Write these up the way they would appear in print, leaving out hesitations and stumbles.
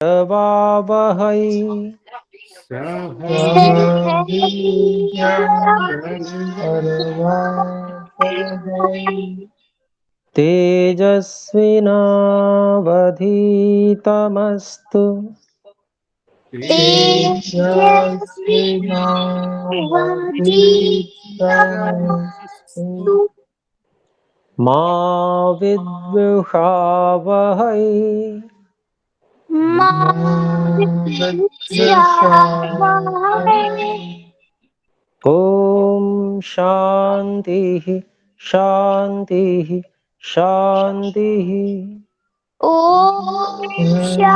वावहै तेजस्विनावधीतमस्तु मा विद्विषावहै ॐ शान्तिः शान्तिः शान्तिः।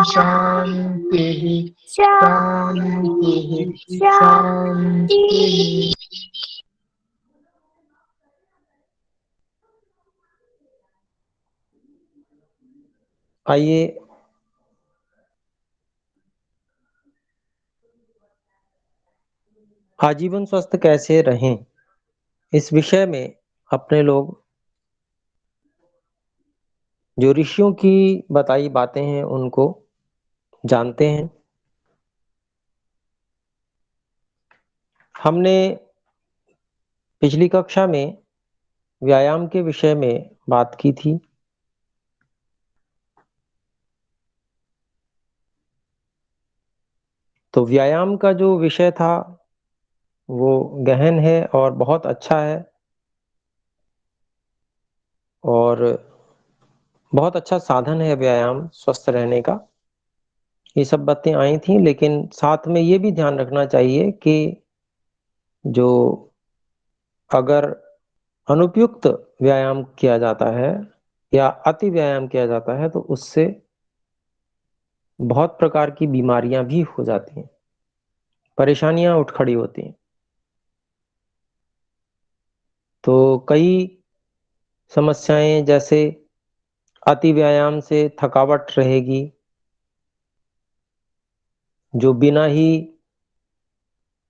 शांति शांति शांति। आइए आजीवन स्वस्थ कैसे रहें, इस विषय में अपने लोग जो ऋषियों की बताई बातें हैं उनको जानते हैं। हमने पिछली कक्षा में व्यायाम के विषय में बात की थी। तो व्यायाम का जो विषय था वो गहन है और बहुत अच्छा है और बहुत अच्छा साधन है व्यायाम स्वस्थ रहने का। ये सब बातें आई थी, लेकिन साथ में ये भी ध्यान रखना चाहिए कि जो अगर अनुपयुक्त व्यायाम किया जाता है या अति व्यायाम किया जाता है तो उससे बहुत प्रकार की बीमारियां भी हो जाती हैं, परेशानियां उठ खड़ी होती हैं। तो कई समस्याएं जैसे अति व्यायाम से थकावट रहेगी, जो बिना ही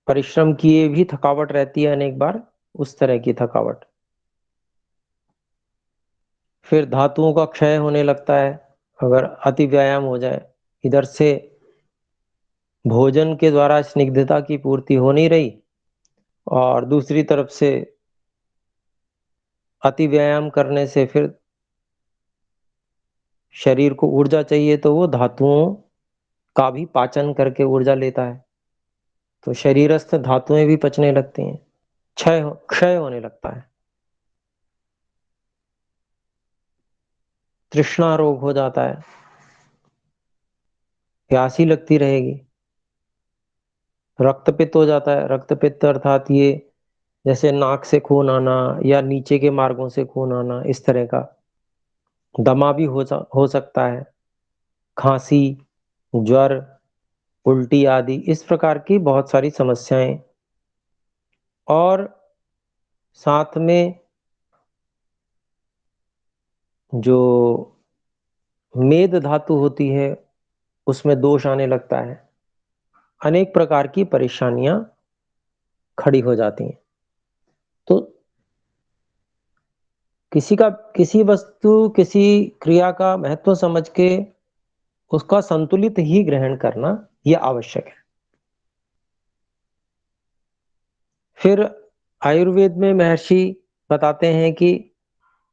परिश्रम किए भी थकावट रहती है अनेक बार, उस तरह की थकावट। फिर धातुओं का क्षय होने लगता है अगर अति व्यायाम हो जाए। इधर से भोजन के द्वारा स्निग्धता की पूर्ति हो नहीं रही और दूसरी तरफ से अति व्यायाम करने से फिर शरीर को ऊर्जा चाहिए, तो वो धातुओं का भी पाचन करके ऊर्जा लेता है, तो शरीरस्थ धातुएं भी पचने लगती हैं, क्षय होने लगता है, तृष्णा रोग हो जाता है, प्यासी लगती रहेगी, रक्तपित्त हो जाता है। रक्तपित्त अर्थात ये जैसे नाक से खून आना या नीचे के मार्गों से खून आना, इस तरह का। दमा भी हो सकता है, खांसी, ज्वर, उल्टी आदि इस प्रकार की बहुत सारी समस्याएं। और साथ में जो मेद धातु होती है उसमें दोष आने लगता है, अनेक प्रकार की परेशानियां खड़ी हो जाती हैं। तो किसी वस्तु किसी क्रिया का महत्व समझ के उसका संतुलित ही ग्रहण करना यह आवश्यक है। फिर आयुर्वेद में महर्षि बताते हैं कि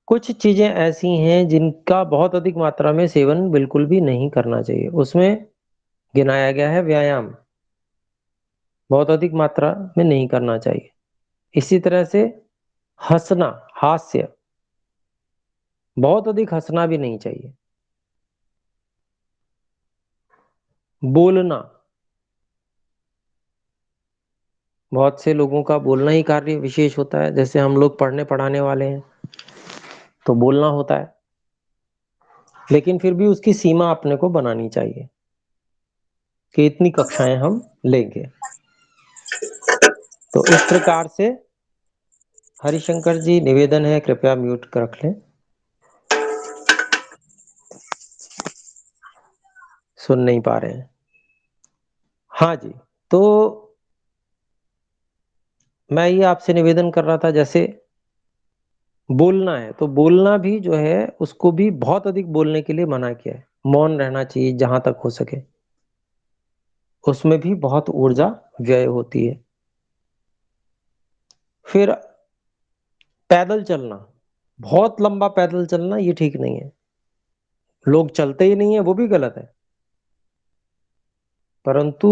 कुछ चीजें ऐसी हैं जिनका बहुत अधिक मात्रा में सेवन बिल्कुल भी नहीं करना चाहिए। उसमें गिनाया गया है व्यायाम, बहुत अधिक मात्रा में नहीं करना चाहिए। इसी तरह से हंसना, हास्य, बहुत अधिक हंसना भी नहीं चाहिए। बोलना, बहुत से लोगों का बोलना ही कार्य विशेष होता है। जैसे हम लोग पढ़ने पढ़ाने वाले हैं तो बोलना होता है, लेकिन फिर भी उसकी सीमा अपने को बनानी चाहिए कि इतनी कक्षाएं हम लेंगे। तो इस प्रकार से हरिशंकर जी निवेदन है, कृपया म्यूट कर रख लें, सुन नहीं पा रहे हैं। हाँ जी, तो मैं ये आपसे निवेदन कर रहा था, जैसे बोलना है तो बोलना भी जो है उसको भी बहुत अधिक बोलने के लिए मना किया है। मौन रहना चाहिए जहां तक हो सके। उसमें भी बहुत ऊर्जा व्यय होती है। फिर पैदल चलना, बहुत लंबा पैदल चलना ये ठीक नहीं है। लोग चलते ही नहीं है वो भी गलत है। परंतु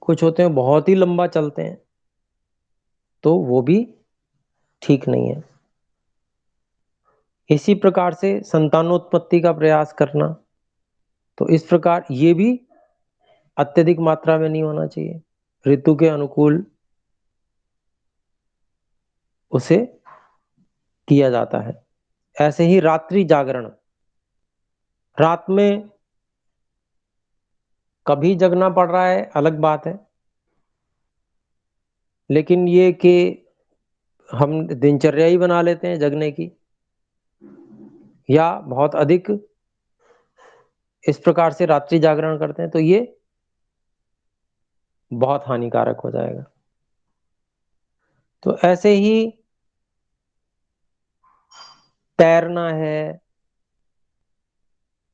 कुछ होते हैं बहुत ही लंबा चलते हैं, तो वो भी ठीक नहीं है। इसी प्रकार से संतानोत्पत्ति का प्रयास करना, तो इस प्रकार ये भी अत्यधिक मात्रा में नहीं होना चाहिए। ऋतु के अनुकूल उसे किया जाता है। ऐसे ही रात्रि जागरण, रात में कभी जगना पड़ रहा है अलग बात है, लेकिन ये कि हम दिनचर्या ही बना लेते हैं जगने की, या बहुत अधिक इस प्रकार से रात्रि जागरण करते हैं, तो ये बहुत हानिकारक हो जाएगा। तो ऐसे ही तैरना है,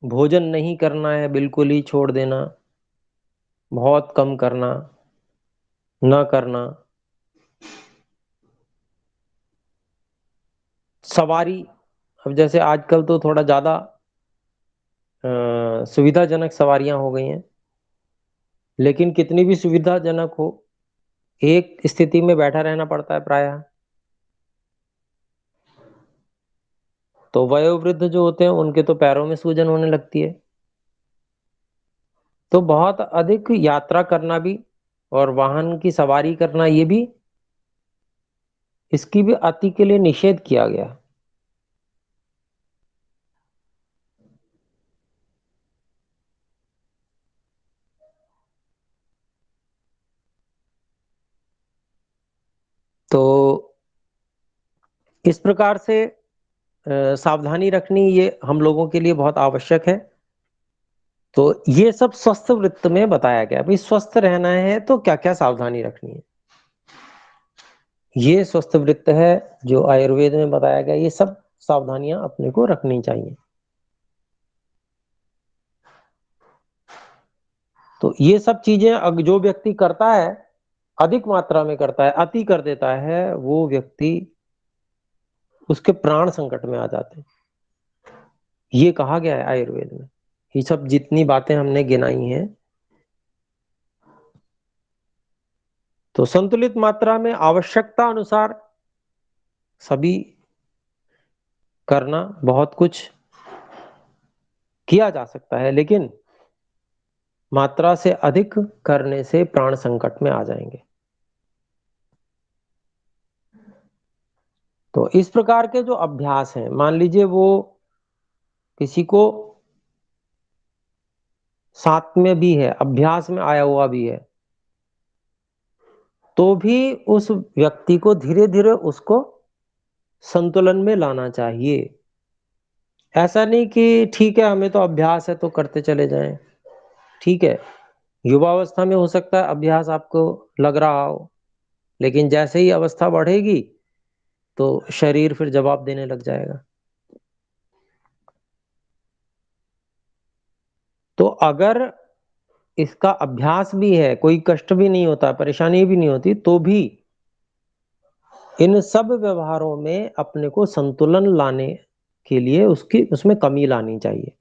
भोजन नहीं करना है, बिल्कुल ही छोड़ देना, बहुत कम करना, न करना। सवारी, अब जैसे आजकल तो थोड़ा ज़्यादा सुविधाजनक सवारियाँ हो गई हैं, लेकिन कितनी भी सुविधाजनक हो, एक स्थिति में बैठा रहना पड़ता है प्रायः। तो वयोवृद्ध जो होते हैं उनके तो पैरों में सूजन होने लगती है। तो बहुत अधिक यात्रा करना भी और वाहन की सवारी करना, ये भी इसकी भी अति के लिए निषेध किया गया है। तो इस प्रकार से सावधानी रखनी ये हम लोगों के लिए बहुत आवश्यक है। तो ये सब स्वस्थ वृत्त में बताया गया। भाई स्वस्थ रहना है तो क्या-क्या सावधानी रखनी है। ये स्वस्थ वृत्त है जो आयुर्वेद में बताया गया, ये सब सावधानियां अपने को रखनी चाहिए। तो ये सब चीजें जो व्यक्ति करता है, अधिक मात्रा में करता है, अति कर देता है, वो व्यक्ति, उसके प्राण संकट में आ जाते हैं। ये कहा गया है आयुर्वेद में। ये सब जितनी बातें हमने गिनाई हैं, तो संतुलित मात्रा में आवश्यकता अनुसार सभी करना, बहुत कुछ किया जा सकता है, लेकिन मात्रा से अधिक करने से प्राण संकट में आ जाएंगे। तो इस प्रकार के जो अभ्यास हैं, मान लीजिए वो किसी को साथ में भी है, अभ्यास में आया हुआ भी है, तो भी उस व्यक्ति को धीरे-धीरे उसको संतुलन में लाना चाहिए। ऐसा नहीं कि ठीक है हमें तो अभ्यास है तो करते चले जाएं। ठीक है, युवावस्था में हो सकता है अभ्यास आपको लग रहा हो, लेकिन जैसे ही अवस्था बढ़ेगी तो शरीर फिर जवाब देने लग जाएगा। तो अगर इसका अभ्यास भी है, कोई कष्ट भी नहीं होता, परेशानी भी नहीं होती, तो भी इन सब व्यवहारों में अपने को संतुलन लाने के लिए उसकी उसमें कमी लानी चाहिए,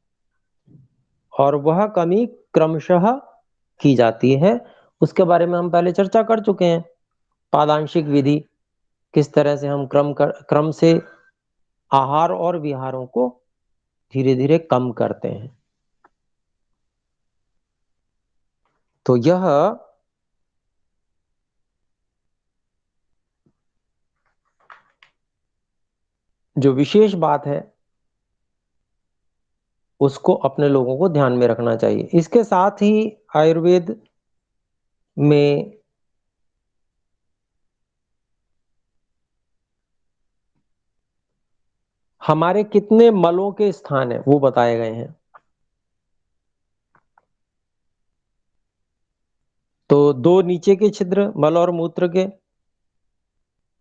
और वह कमी क्रमशः की जाती है। उसके बारे में हम पहले चर्चा कर चुके हैं। पादांशिक विधि, किस तरह से हम क्रम से आहार और विहारों को धीरे-धीरे कम करते हैं। तो यह जो विशेष बात है, उसको अपने लोगों को ध्यान में रखना चाहिए। इसके साथ ही आयुर्वेद में हमारे कितने मलों के स्थान हैं, वो बताए गए हैं। तो 2 नीचे के छिद्र मल और मूत्र के,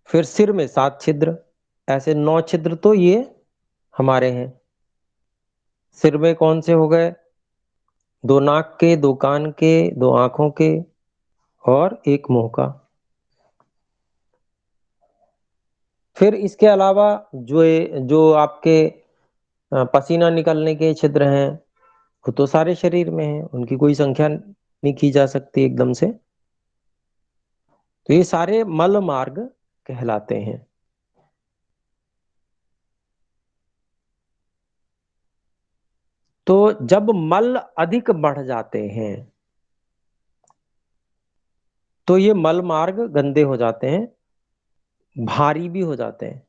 फिर सिर में 7 छिद्र, ऐसे 9 छिद्र तो ये हमारे हैं। सिर में कौन से हो गए? 2 नाक के, 2 कान के, 2 आँखों के और 1 मुँह का। फिर इसके अलावा जो आपके पसीना निकलने के छिद्र हैं, वो तो सारे शरीर में हैं, उनकी कोई संख्या नहीं की जा सकती एकदम से। तो ये सारे मल मार्ग कहलाते हैं। तो जब मल अधिक बढ़ जाते हैं तो ये मल मार्ग गंदे हो जाते हैं, भारी भी हो जाते हैं,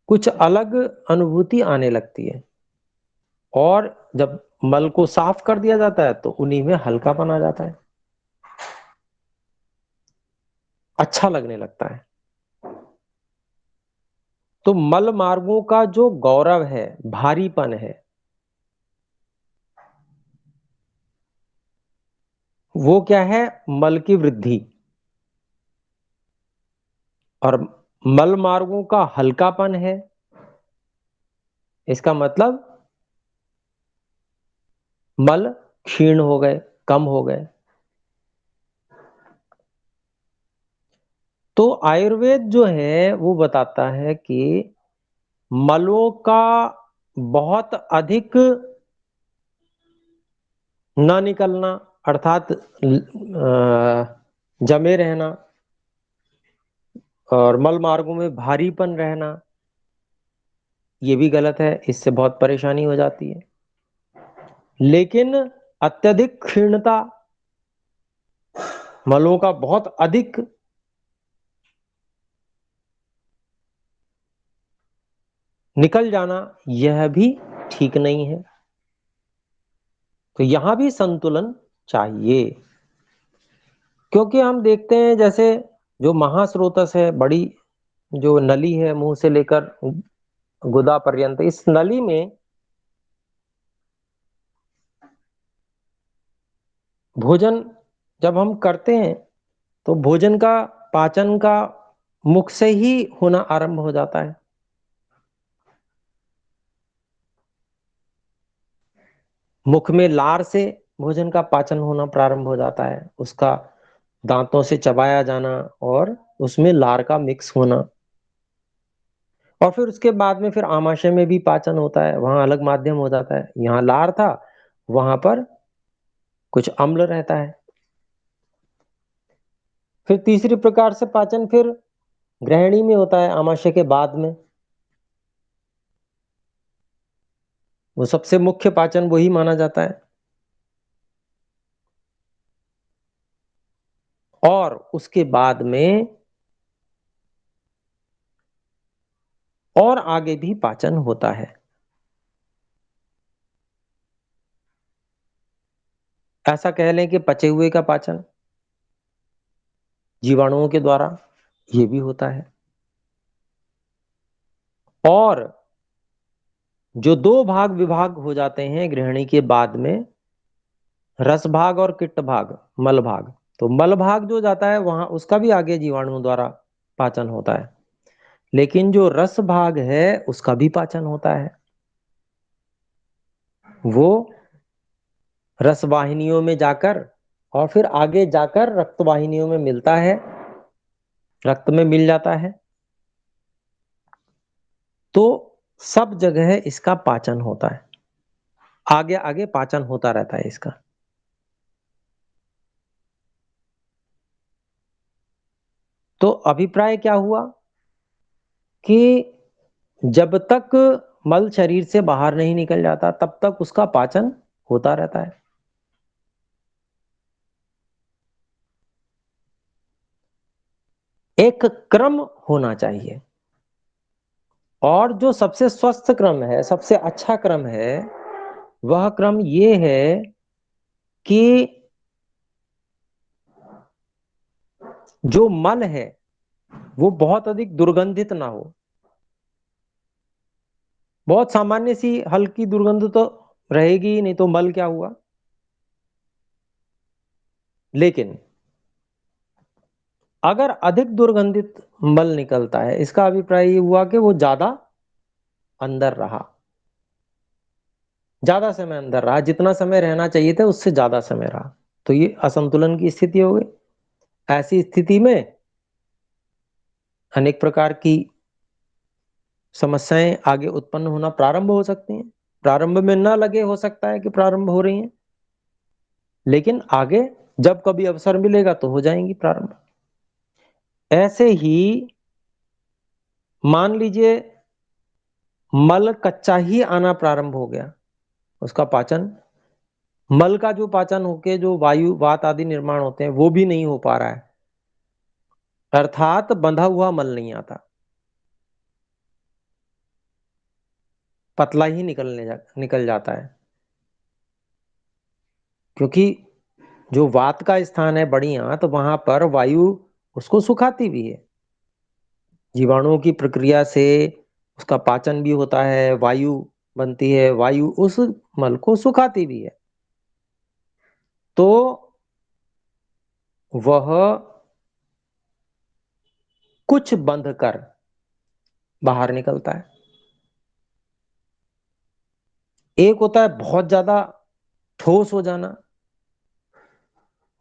कुछ अलग अनुभूति आने लगती है। और जब मल को साफ कर दिया जाता है तो उन्हीं में हल्कापन आ जाता है, अच्छा लगने लगता है। तो मल मार्गों का जो गौरव है, भारीपन है, वो क्या है? मल की वृद्धि। और मल मार्गों का हल्कापन है, इसका मतलब मल क्षीण हो गए, कम हो गए। तो आयुर्वेद जो है वो बताता है कि मलों का बहुत अधिक न निकलना, अर्थात जमे रहना और मल मार्गों में भारीपन रहना, ये भी गलत है, इससे बहुत परेशानी हो जाती है। लेकिन अत्यधिक क्षीणता, मलों का बहुत अधिक निकल जाना, यह भी ठीक नहीं है। तो यहां भी संतुलन चाहिए, क्योंकि हम देखते हैं जैसे जो महास्रोतस है, बड़ी जो नली है मुंह से लेकर गुदा पर्यंत, इस नली में भोजन जब हम करते हैं तो भोजन का पाचन का मुख से ही होना आरंभ हो जाता है। मुख में लार से भोजन का पाचन होना प्रारंभ हो जाता है, उसका दांतों से चबाया जाना और उसमें लार का मिक्स होना। और फिर उसके बाद में फिर आमाशय में भी पाचन होता है, वहां अलग माध्यम हो जाता है, यहाँ लार था, वहां पर कुछ अम्ल रहता है। फिर तीसरी प्रकार से पाचन फिर ग्रहणी में होता है, आमाशय के बाद में। वो सबसे मुख्य पाचन वही माना जाता है। और उसके बाद में और आगे भी पाचन होता है। ऐसा कह लें कि पचे हुए का पाचन जीवाणुओं के द्वारा, ये भी होता है। और जो 2 भाग विभाग हो जाते हैं गृहिणी के बाद में, रस भाग और किट्ट भाग, मल भाग। तो मल भाग जो जाता है वहां उसका भी आगे जीवाणुओं द्वारा पाचन होता है, लेकिन जो रस भाग है उसका भी पाचन होता है। वो रस वाहिनियों में जाकर और फिर आगे जाकर रक्त वाहिनियों में मिलता है, रक्त में मिल जाता है। तो सब जगह इसका पाचन होता है, आगे आगे पाचन होता रहता है इसका। तो अभिप्राय क्या हुआ कि जब तक मल शरीर से बाहर नहीं निकल जाता तब तक उसका पाचन होता रहता है। एक क्रम होना चाहिए, और जो सबसे स्वस्थ क्रम है, सबसे अच्छा क्रम है, वह क्रम ये है कि जो मल है वो बहुत अधिक दुर्गंधित ना हो। बहुत सामान्य सी हल्की दुर्गंध तो रहेगी ही नहीं, तो मल क्या हुआ। लेकिन अगर अधिक दुर्गंधित मल निकलता है, इसका अभिप्राय ये हुआ कि वो ज्यादा अंदर रहा, ज्यादा समय अंदर रहा, जितना समय रहना चाहिए था उससे ज्यादा समय रहा, तो ये असंतुलन की स्थिति हो गई। ऐसी स्थिति में अनेक प्रकार की समस्याएं आगे उत्पन्न होना प्रारंभ हो सकती हैं। प्रारंभ में ना लगे, हो सकता है कि प्रारंभ हो रही हैं, लेकिन आगे जब कभी अवसर मिलेगा तो हो जाएंगी प्रारंभ। ऐसे ही मान लीजिए मल कच्चा ही आना प्रारंभ हो गया, उसका पाचन, मल का जो पाचन होके जो वायु वात आदि निर्माण होते हैं वो भी नहीं हो पा रहा है, अर्थात बंधा हुआ मल नहीं आता, पतला ही निकल जाता है, क्योंकि जो वात का स्थान है बढ़िया, तो वहां पर वायु उसको सुखाती भी है, जीवाणुओं की प्रक्रिया से उसका पाचन भी होता है, वायु बनती है, वायु उस मल को सुखाती भी है, तो वह कुछ बंध कर बाहर निकलता है। एक होता है बहुत ज्यादा ठोस हो जाना,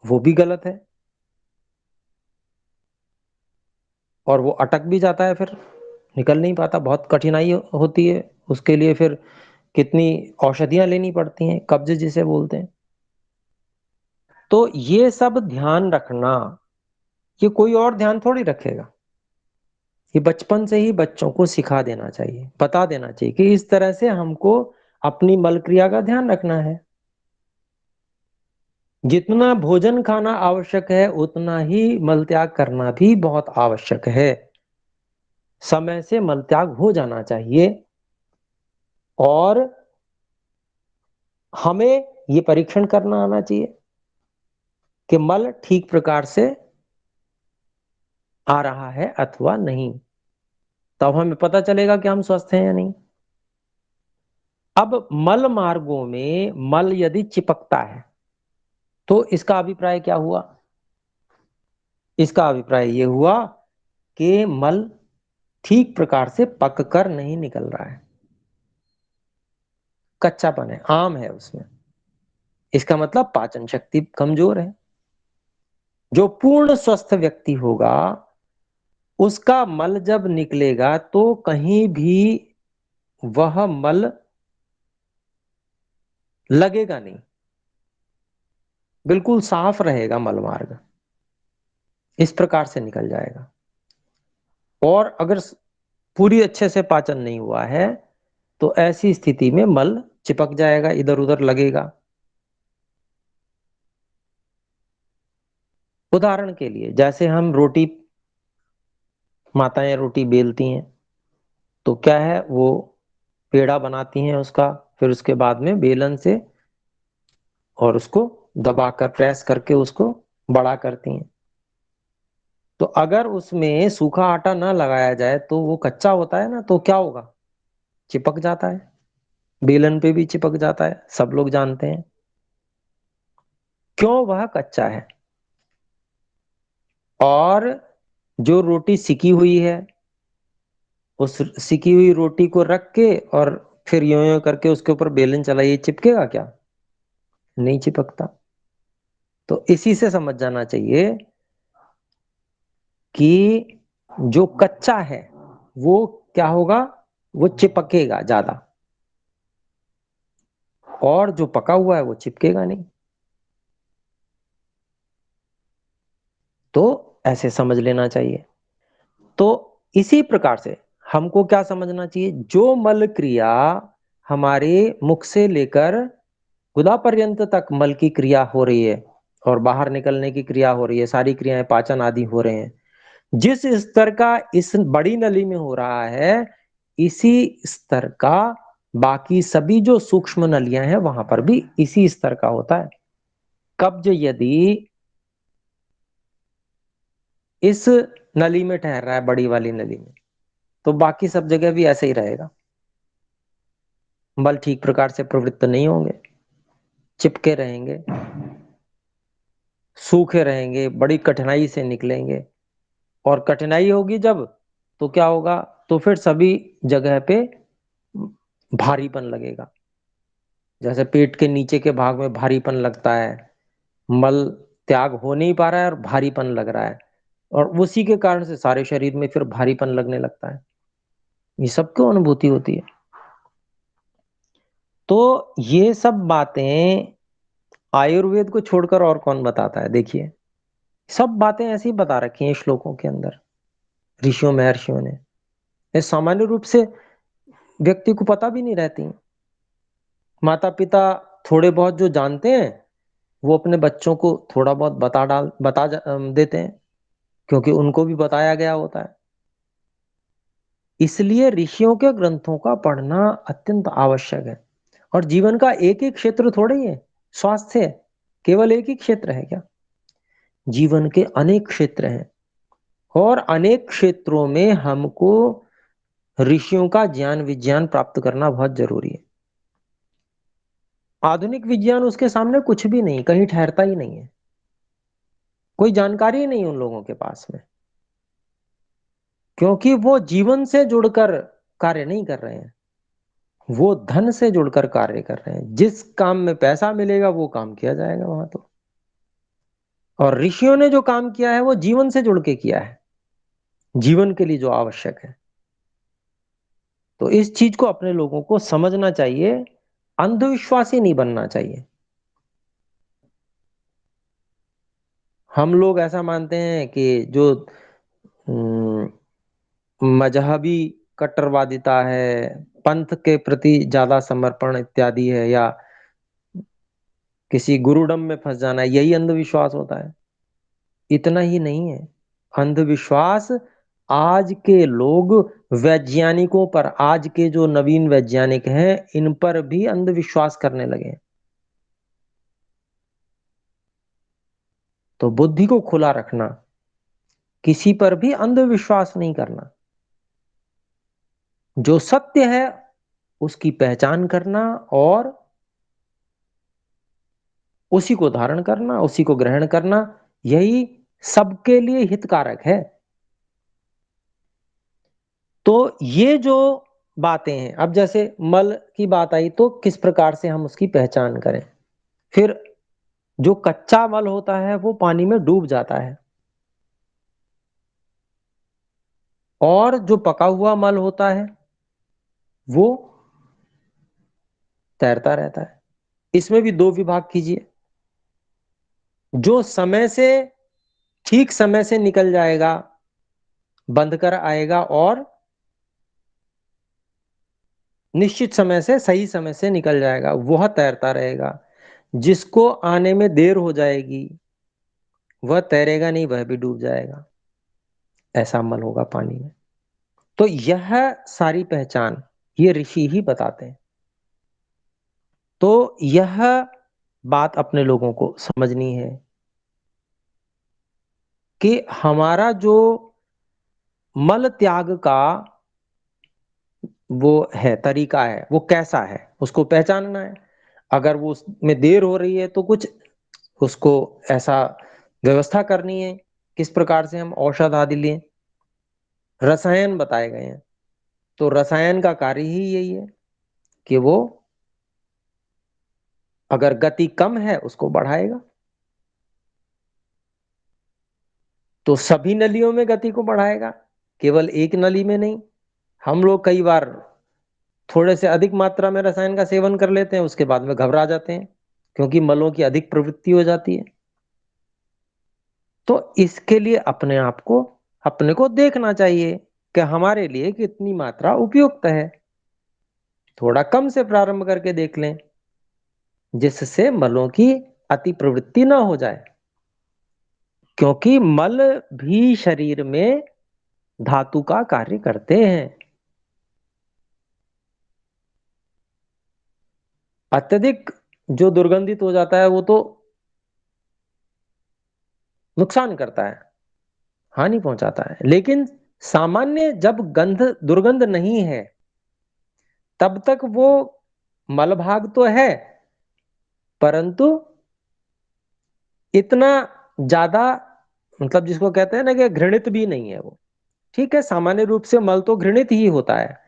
वो भी गलत है, और वो अटक भी जाता है, फिर निकल नहीं पाता, बहुत कठिनाई होती है उसके लिए, फिर कितनी औषधियां लेनी पड़ती हैं, कब्ज जिसे बोलते हैं। तो ये सब ध्यान रखना, ये कोई और ध्यान थोड़ी रखेगा, ये बचपन से ही बच्चों को सिखा देना चाहिए, बता देना चाहिए कि इस तरह से हमको अपनी मल क्रिया का ध्यान रखना है। जितना भोजन खाना आवश्यक है उतना ही मल त्याग करना भी बहुत आवश्यक है। समय से मल त्याग हो जाना चाहिए, और हमें ये परीक्षण करना आना चाहिए कि मल ठीक प्रकार से आ रहा है अथवा नहीं, तब हमें पता चलेगा कि हम स्वस्थ हैं या नहीं। अब मल मार्गों में मल यदि चिपकता है तो इसका अभिप्राय क्या हुआ? इसका अभिप्राय ये हुआ कि मल ठीक प्रकार से पक कर नहीं निकल रहा है, कच्चापन है, आम है उसमें, इसका मतलब पाचन शक्ति कमजोर है। जो पूर्ण स्वस्थ व्यक्ति होगा उसका मल जब निकलेगा तो कहीं भी वह मल लगेगा नहीं, बिल्कुल साफ रहेगा मल मार्ग, इस प्रकार से निकल जाएगा। और अगर पूरी अच्छे से पाचन नहीं हुआ है तो ऐसी स्थिति में मल चिपक जाएगा, इधर उधर लगेगा। उदाहरण के लिए जैसे हम रोटी, माताएं रोटी बेलती हैं तो क्या है, वो पेड़ा बनाती हैं उसका, फिर उसके बाद में बेलन से और उसको दबाकर प्रेस करके उसको बड़ा करती हैं। तो अगर उसमें सूखा आटा ना लगाया जाए तो वो कच्चा होता है ना, तो क्या होगा, चिपक जाता है, बेलन पे भी चिपक जाता है, सब लोग जानते हैं। क्यों? वह कच्चा है। और जो रोटी सिकी हुई है, उस सिकी हुई रोटी को रख के और फिर यूं यूं करके उसके ऊपर बेलन चलाइए, चिपकेगा क्या? नहीं चिपकता। तो इसी से समझ जाना चाहिए कि जो कच्चा है वो क्या होगा, वो चिपकेगा ज्यादा, और जो पका हुआ है वो चिपकेगा नहीं। तो ऐसे समझ लेना चाहिए। तो इसी प्रकार से हमको क्या समझना चाहिए, जो मल क्रिया हमारे मुख से लेकर गुदा पर्यंत तक मल की क्रिया हो रही है और बाहर निकलने की क्रिया हो रही है, सारी क्रियाएं पाचन आदि हो रहे हैं, जिस स्तर का इस बड़ी नली में हो रहा है, इसी स्तर का बाकी सभी जो सूक्ष्म नलियां हैं वहां पर भी इसी स्तर का होता है। कब्ज यदि इस नली में ठहर रहा है, बड़ी वाली नली में, तो बाकी सब जगह भी ऐसे ही रहेगा, बल ठीक प्रकार से प्रवृत्त नहीं होंगे, चिपके रहेंगे, सूखे रहेंगे, बड़ी कठिनाई से निकलेंगे। और कठिनाई होगी जब, तो क्या होगा, तो फिर सभी जगह पे भारीपन लगेगा, जैसे पेट के नीचे के भाग में भारीपन लगता है, मल त्याग हो नहीं पा रहा है और भारीपन लग रहा है, और उसी के कारण से सारे शरीर में फिर भारीपन लगने लगता है। ये सब क्यों अनुभूति होती है? तो ये सब बातें आयुर्वेद को छोड़कर और कौन बताता है? देखिए, सब बातें ऐसी ही बता रखी हैं श्लोकों के अंदर, ऋषियों महर्षियों ने। ये सामान्य रूप से व्यक्ति को पता भी नहीं रहती। माता पिता थोड़े बहुत जो जानते हैं, वो अपने बच्चों को थोड़ा बहुत देते हैं, क्योंकि उनको भी बताया गया होता है। इसलिए ऋषियों के ग्रंथों का पढ़ना अत्यंत आवश्यक है। और जीवन का एक ही क्षेत्र थोड़ा ही है स्वास्थ्य, केवल एक ही क्षेत्र है क्या? जीवन के अनेक क्षेत्र हैं, और अनेक क्षेत्रों में हमको ऋषियों का ज्ञान विज्ञान प्राप्त करना बहुत जरूरी है। आधुनिक विज्ञान उसके सामने कुछ भी नहीं, कहीं ठहरता ही नहीं है, कोई जानकारी ही नहीं उन लोगों के पास में, क्योंकि वो जीवन से जुड़कर कार्य नहीं कर रहे हैं, वो धन से जुड़कर कार्य कर रहे हैं। जिस काम में पैसा मिलेगा वो काम किया जाएगा वहां तो। और ऋषियों ने जो काम किया है वो जीवन से जुड़ के किया है, जीवन के लिए जो आवश्यक है। तो इस चीज को अपने लोगों को समझना चाहिए, अंधविश्वासी नहीं बनना चाहिए। हम लोग ऐसा मानते हैं कि जो मजहबी कट्टरवादिता है, पंथ के प्रति ज्यादा समर्पण इत्यादि है, या किसी गुरुडम में फंस जाना है, यही अंधविश्वास होता है। इतना ही नहीं है अंधविश्वास। आज के लोग वैज्ञानिकों पर, आज के जो नवीन वैज्ञानिक हैं इन पर भी अंधविश्वास करने लगे हैं। तो बुद्धि को खुला रखना, किसी पर भी अंधविश्वास नहीं करना, जो सत्य है उसकी पहचान करना और उसी को धारण करना, उसी को ग्रहण करना, यही सबके लिए हितकारक है। तो ये जो बातें हैं, अब जैसे मल की बात आई तो किस प्रकार से हम उसकी पहचान करें। फिर जो कच्चा मल होता है वो पानी में डूब जाता है, और जो पका हुआ मल होता है वो तैरता रहता है। इसमें भी दो विभाग कीजिए। जो समय से, ठीक समय से निकल जाएगा, बंध कर आएगा, और निश्चित समय से, सही समय से निकल जाएगा, वह तैरता रहेगा। जिसको आने में देर हो जाएगी वह तैरेगा नहीं, वह भी डूब जाएगा। ऐसा अमल होगा पानी में। तो यह सारी पहचान ये ऋषि ही बताते हैं। तो यह बात अपने लोगों को समझनी है कि हमारा जो मल त्याग का वो है तरीका है वो कैसा है, उसको पहचानना है। अगर वो उसमें देर हो रही है तो कुछ उसको ऐसा व्यवस्था करनी है, किस प्रकार से हम औषध आदि लें। रसायन बताए गए हैं, तो रसायन का कार्य ही यही है कि वो अगर गति कम है उसको बढ़ाएगा। तो सभी नलियों में गति को बढ़ाएगा, केवल एक नली में नहीं। हम लोग कई बार थोड़े से अधिक मात्रा में रसायन का सेवन कर लेते हैं, उसके बाद में घबरा जाते हैं, क्योंकि मलों की अधिक प्रवृत्ति हो जाती है। तो इसके लिए अपने आप को, अपने को देखना चाहिए कि हमारे लिए कितनी मात्रा उपयुक्त है। थोड़ा कम से प्रारंभ करके देख लें, जिससे मलों की अति प्रवृत्ति ना हो जाए, क्योंकि मल भी शरीर में धातु का कार्य करते हैं। अत्यधिक जो दुर्गंधित हो जाता है वो तो नुकसान करता है, हानि पहुंचाता है। लेकिन सामान्य जब गंध दुर्गंध नहीं है तब तक वो मल भाग तो है, परंतु इतना ज्यादा, मतलब जिसको कहते हैं ना कि घृणित भी नहीं है वो। ठीक है, सामान्य रूप से मल तो घृणित ही होता है,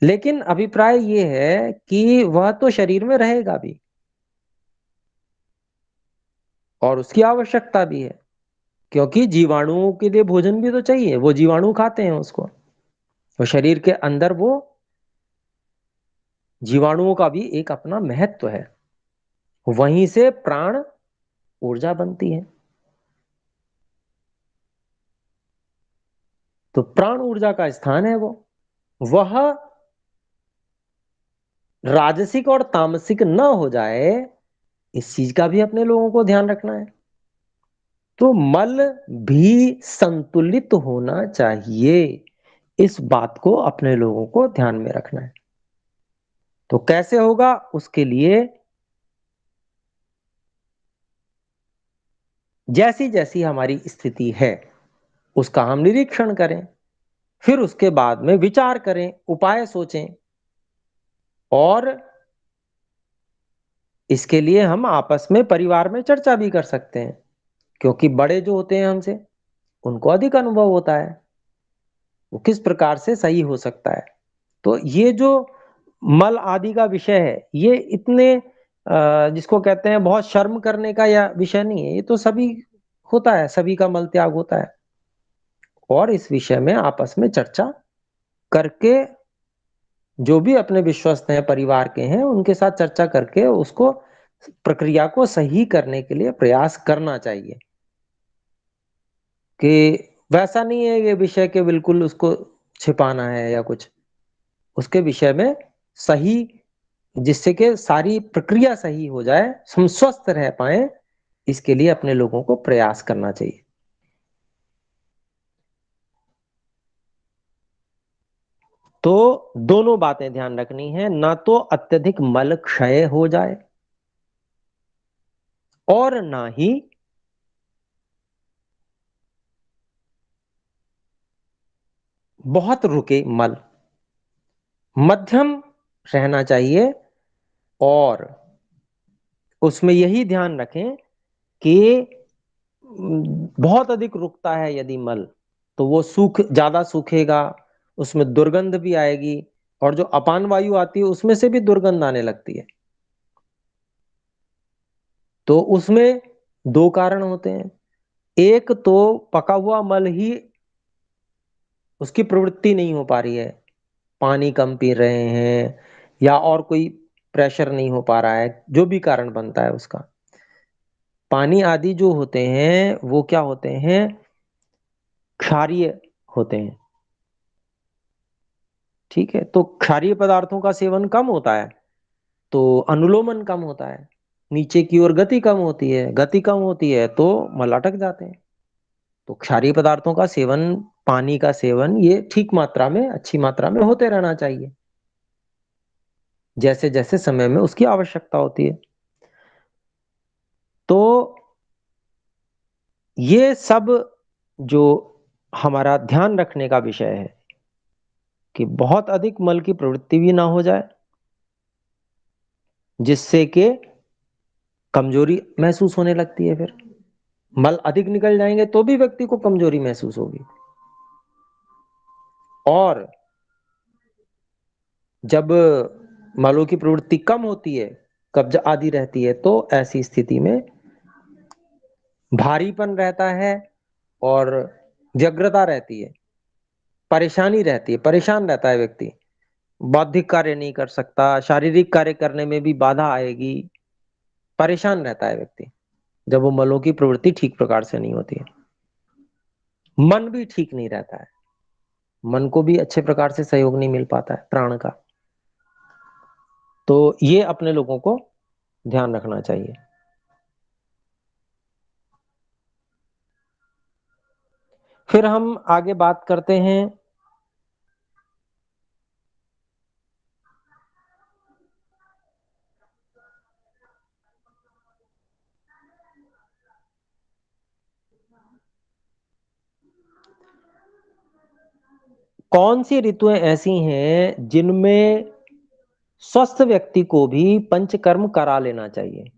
लेकिन अभिप्राय ये है कि वह तो शरीर में रहेगा भी और उसकी आवश्यकता भी है, क्योंकि जीवाणुओं के लिए भोजन भी तो चाहिए, वो जीवाणु खाते हैं उसको। तो शरीर के अंदर वो जीवाणुओं का भी एक अपना महत्व है, वहीं से प्राण ऊर्जा बनती है। तो प्राण ऊर्जा का स्थान है वो, वह राजसिक और तामसिक न हो जाए, इस चीज का भी अपने लोगों को ध्यान रखना है। तो मल भी संतुलित होना चाहिए, इस बात को अपने लोगों को ध्यान में रखना है। तो कैसे होगा, उसके लिए जैसी जैसी हमारी स्थिति है उसका हम निरीक्षण करें, फिर उसके बाद में विचार करें, उपाय सोचें, और इसके लिए हम आपस में परिवार में चर्चा भी कर सकते हैं, क्योंकि बड़े जो होते हैं हमसे, उनको अधिक अनुभव होता है वो किस प्रकार से सही हो सकता है। तो ये जो मल आदि का विषय है, ये इतने जिसको कहते हैं बहुत शर्म करने का या विषय नहीं है, ये तो सभी होता है, सभी का मल त्याग होता है। और इस विषय में आपस में चर्चा करके, जो भी अपने विश्वस्त हैं, परिवार के हैं, उनके साथ चर्चा करके उसको प्रक्रिया को सही करने के लिए प्रयास करना चाहिए। कि वैसा नहीं है ये विषय के बिल्कुल उसको छिपाना है या कुछ, उसके विषय में सही, जिससे कि सारी प्रक्रिया सही हो जाए, हम स्वस्थ रह पाए, इसके लिए अपने लोगों को प्रयास करना चाहिए। तो दोनों बातें ध्यान रखनी है, ना तो अत्यधिक मल क्षय हो जाए और ना ही बहुत रुके मल, मध्यम रहना चाहिए। और उसमें यही ध्यान रखें कि बहुत अधिक रुकता है यदि मल, तो वो सूख ज्यादा सूखेगा, उसमें दुर्गंध भी आएगी, और जो अपान वायु आती है उसमें से भी दुर्गंध आने लगती है। तो उसमें दो कारण होते हैं, एक तो पका हुआ मल ही उसकी प्रवृत्ति नहीं हो पा रही है, पानी कम पी रहे हैं या और कोई प्रेशर नहीं हो पा रहा है, जो भी कारण बनता है उसका। पानी आदि जो होते हैं वो क्या होते हैं, क्षारीय होते हैं। ठीक है, तो क्षारीय पदार्थों का सेवन कम होता है तो अनुलोमन कम होता है, नीचे की ओर गति कम होती है, गति कम होती है तो मल अटक जाते हैं। तो क्षारीय पदार्थों का सेवन, पानी का सेवन, ये ठीक मात्रा में, अच्छी मात्रा में होते रहना चाहिए, जैसे जैसे समय में उसकी आवश्यकता होती है। तो ये सब जो हमारा ध्यान रखने का विषय है कि बहुत अधिक मल की प्रवृत्ति भी ना हो जाए, जिससे कि कमजोरी महसूस होने लगती है। फिर मल अधिक निकल जाएंगे तो भी व्यक्ति को कमजोरी महसूस होगी, और जब मलों की प्रवृत्ति कम होती है, कब्ज आदि रहती है, तो ऐसी स्थिति में भारीपन रहता है और व्यग्रता रहती है, परेशानी रहती है, परेशान रहता है व्यक्ति, बौद्धिक कार्य नहीं कर सकता, शारीरिक कार्य करने में भी बाधा आएगी, परेशान रहता है व्यक्ति जब वो मलों की प्रवृत्ति ठीक प्रकार से नहीं होती है। मन भी ठीक नहीं रहता है, मन को भी अच्छे प्रकार से सहयोग नहीं मिल पाता है प्राण का। तो ये अपने लोगों को ध्यान रखना चाहिए। फिर हम आगे बात करते हैं, कौन सी ऋतुएं ऐसी हैं जिनमें स्वस्थ व्यक्ति को भी पंचकर्म करा लेना चाहिए।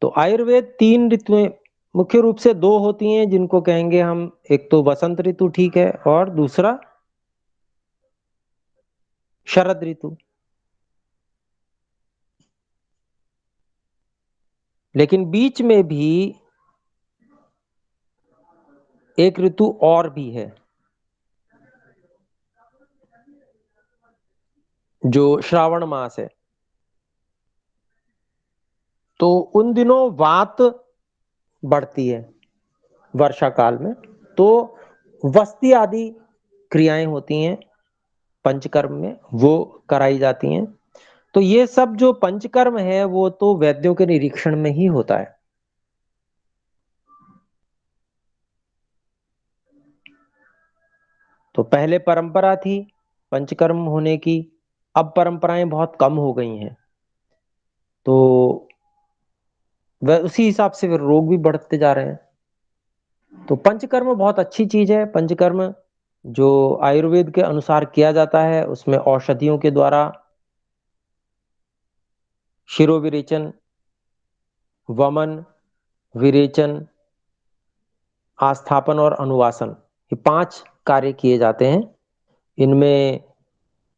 तो आयुर्वेद तीन ऋतुएं, मुख्य रूप से दो होती हैं जिनको कहेंगे हम, एक तो वसंत ऋतु ठीक है, और दूसरा शरद ऋतु। लेकिन बीच में भी एक ऋतु और भी है जो श्रावण मास है। तो उन दिनों वात बढ़ती है वर्षा काल में, तो वस्ती आदि क्रियाएं होती हैं पंचकर्म में, वो कराई जाती हैं। तो ये सब जो पंचकर्म है वो तो वैद्यों के निरीक्षण में ही होता है। तो पहले परंपरा थी पंचकर्म होने की, अब परंपराएं बहुत कम हो गई हैं। तो वह उसी हिसाब से फिर रोग भी बढ़ते जा रहे हैं। तो पंचकर्म बहुत अच्छी चीज है। पंचकर्म जो आयुर्वेद के अनुसार किया जाता है, उसमें औषधियों के द्वारा शिरोविरेचन, वमन, विरेचन, आस्थापन और अनुवासन, ये 5 कार्य किए जाते हैं। इनमें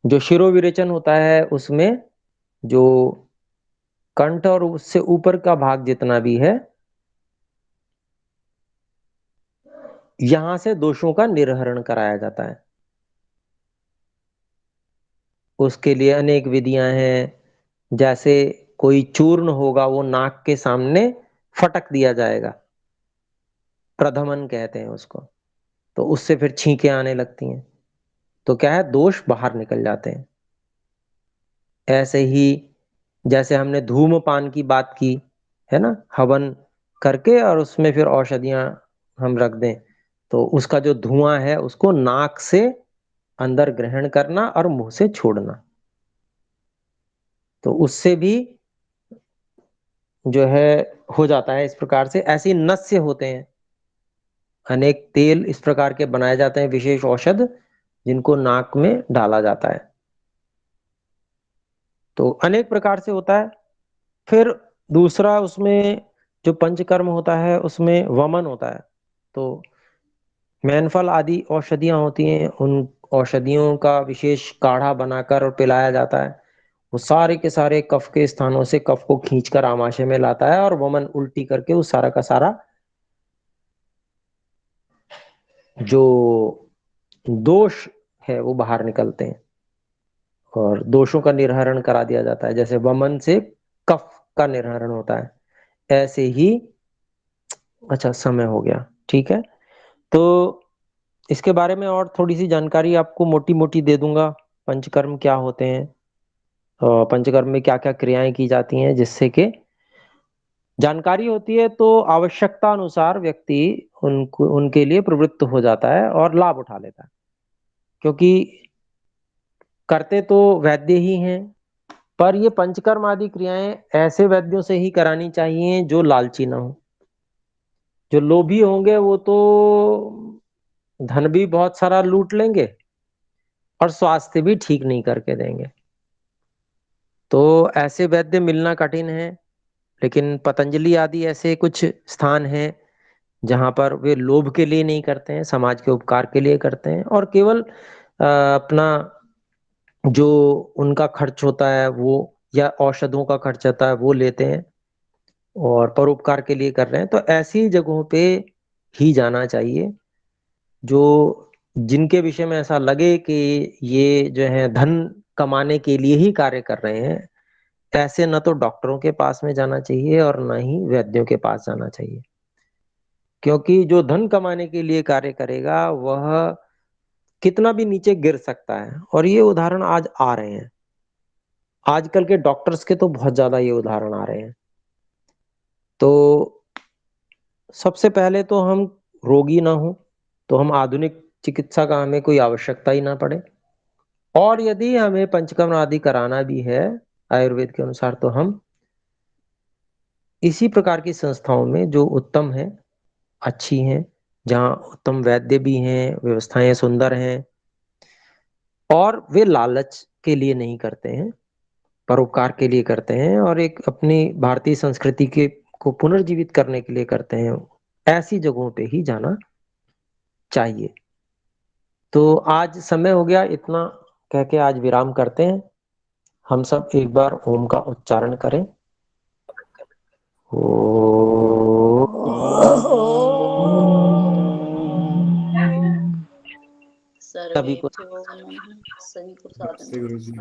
जो शिरोविरेचन होता है उसमें जो कंठ और उससे ऊपर का भाग जितना भी है, यहां से दोषों का निर्हरण कराया जाता है। उसके लिए अनेक विधियां हैं। जैसे कोई चूर्ण होगा वो नाक के सामने फटक दिया जाएगा, प्रधमन कहते हैं उसको। तो उससे फिर छींकें आने लगती हैं, तो क्या है, दोष बाहर निकल जाते हैं। ऐसे ही जैसे हमने धूम्रपान की बात की है ना, हवन करके और उसमें फिर औषधियां हम रख दें, तो उसका जो धुआं है उसको नाक से अंदर ग्रहण करना और मुंह से छोड़ना, तो उससे भी जो है हो जाता है। इस प्रकार से ऐसे नस्य होते हैं, अनेक तेल इस प्रकार के बनाए जाते हैं, विशेष औषध जिनको नाक में डाला जाता है। तो अनेक प्रकार से होता है। फिर दूसरा उसमें जो पंचकर्म होता है उसमें वमन होता है। तो मैनफल आदि औषधियां होती हैं, उन औषधियों का विशेष काढ़ा बनाकर और पिलाया जाता है। वो सारे के सारे कफ के स्थानों से कफ को खींचकर आमाशय में लाता है और वमन उल्टी करके उस सारा का सारा जो दोष है वो बाहर निकलते हैं और दोषों का निर्हरण करा दिया जाता है। जैसे वमन से कफ का निर्हरण होता है, ऐसे ही। अच्छा, समय हो गया, ठीक है। तो इसके बारे में और थोड़ी सी जानकारी आपको मोटी मोटी दे दूंगा। पंचकर्म क्या होते हैं और पंचकर्म में क्या क्या क्रियाएं की जाती हैं, जिससे कि जानकारी होती है तो आवश्यकता अनुसार व्यक्ति उनको उनके लिए प्रवृत्त हो जाता है और लाभ उठा लेता है। क्योंकि करते तो वैद्य ही हैं, पर ये पंचकर्म आदि क्रियाएं ऐसे वैद्यों से ही करानी चाहिए जो लालची ना हो। जो लोभी होंगे वो तो धन भी बहुत सारा लूट लेंगे और स्वास्थ्य भी ठीक नहीं करके देंगे। तो ऐसे वैद्य मिलना कठिन है। लेकिन पतंजलि आदि ऐसे कुछ स्थान हैं जहां पर वे लोभ के लिए नहीं करते हैं, समाज के उपकार के लिए करते हैं और केवल अपना जो उनका खर्च होता है वो, या औषधों का खर्च होता है वो लेते हैं और परोपकार के लिए कर रहे हैं। तो ऐसी जगहों पे ही जाना चाहिए जो जिनके विषय में ऐसा लगे कि ये जो है धन कमाने के लिए ही कार्य कर रहे हैं। ऐसे न तो डॉक्टरों के पास में जाना चाहिए और न ही वैद्यों के पास जाना चाहिए। क्योंकि जो धन कमाने के लिए कार्य करेगा वह कितना भी नीचे गिर सकता है, और ये उदाहरण आज आ रहे हैं। आजकल के डॉक्टर्स के तो बहुत ज्यादा ये उदाहरण आ रहे हैं। तो सबसे पहले तो हम रोगी ना हो, तो हम आधुनिक चिकित्सा का हमें कोई आवश्यकता ही ना पड़े। और यदि हमें पंचकर्म आदि कराना भी है आयुर्वेद के अनुसार, तो हम इसी प्रकार की संस्थाओं में जो उत्तम है, अच्छी हैं, जहाँ उत्तम वैद्य भी हैं, व्यवस्थाएं सुंदर हैं और वे लालच के लिए नहीं करते हैं, परोपकार के लिए करते हैं और एक अपनी भारतीय संस्कृति के को पुनर्जीवित करने के लिए करते हैं, ऐसी जगहों पे ही जाना चाहिए। तो आज समय हो गया इतना, कह के आज विराम करते हैं। हम सब एक बार ओम का उच्चारण करें। सभी को सर्वेभ्यो नमः। सभी को साधन। नमस्ते गुरु जी।